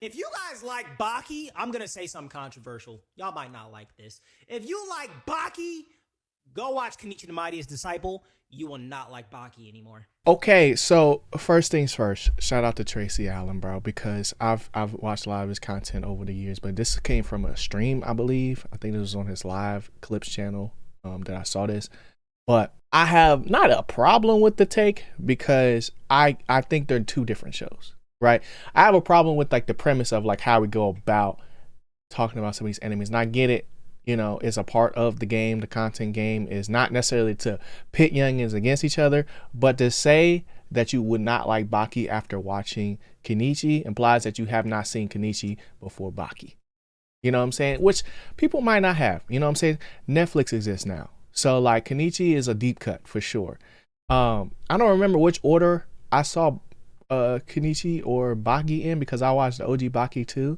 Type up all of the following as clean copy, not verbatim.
If you guys like Baki, I'm going to say something controversial. Y'all might not like this. If you like Baki, go watch Kenichi The Mightiest Disciple. You will not like Baki anymore. Okay, so first things first, shout out to Tracy Allen, bro, because I've watched a lot of his content over the years, but this came from a stream, I believe. I think it was on his live clips channel that I saw this. But I have not a problem with the take because I think they're two different shows, right? I have a problem with like the premise of like how we go about talking about some of these enemies. And I get it, you know, it's a part of the game. The content game is not necessarily to pit youngins against each other, but to say that you would not like Baki after watching Kenichi implies that you have not seen Kenichi before Baki. You know what I'm saying? Which people might not have. You know what I'm saying? Netflix exists now. So like Kenichi is a deep cut for sure. I don't remember which order I saw Kenichi or Baki in because I watched the OG Baki too.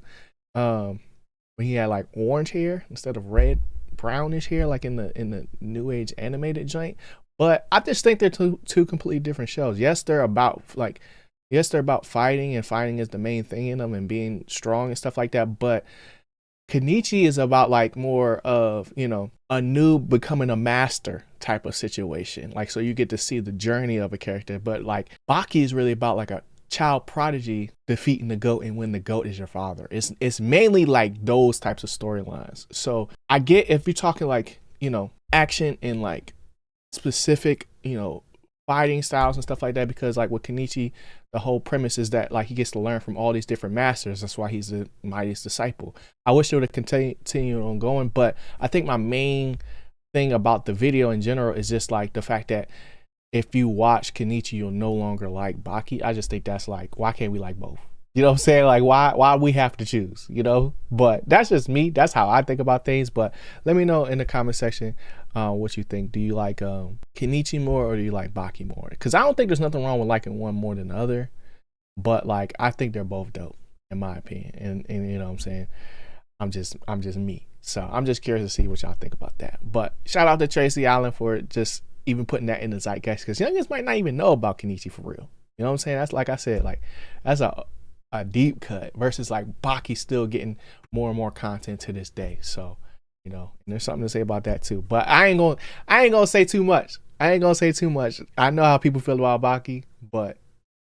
When he had like orange hair instead of red, brownish hair, like in the new age animated joint. But I just think they're two completely different shows. Yes, they're about fighting, and fighting is the main thing in them and being strong and stuff like that. But Kenichi is about like more of, you know, a noob becoming a master type of situation. Like, so you get to see the journey of a character. But like Baki is really about like a child prodigy defeating the goat, and when the goat is your father. It's mainly like those types of storylines. So I get if you're talking like, you know, action and like specific, you know, fighting styles and stuff like that, because like with Kenichi, the whole premise is that like he gets to learn from all these different masters. That's why he's the mightiest disciple. I wish it would have continued on going, but I think my main thing about the video in general is just like the fact that if you watch Kenichi, you'll no longer like Baki. I just think that's like, why can't we like both? You know what I'm saying? Like, why we have to choose, you know? But that's just me. That's how I think about things. But let me know in the comment section what you think. Do you like Kenichi more, or do you like Baki more? Because I don't think there's nothing wrong with liking one more than the other. But like, I think they're both dope, in my opinion. And you know what I'm saying? I'm just me. So I'm just curious to see what y'all think about that. But shout out to Tracy Allen for just even putting that in the zeitgeist, because youngins might not even know about Kenichi for real. You know what I'm saying? That's like I said, like that's a deep cut versus like Baki still getting more and more content to this day. So, you know, and there's something to say about that too. But I ain't gonna say too much. I know how people feel about Baki, but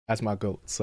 that's my goat. So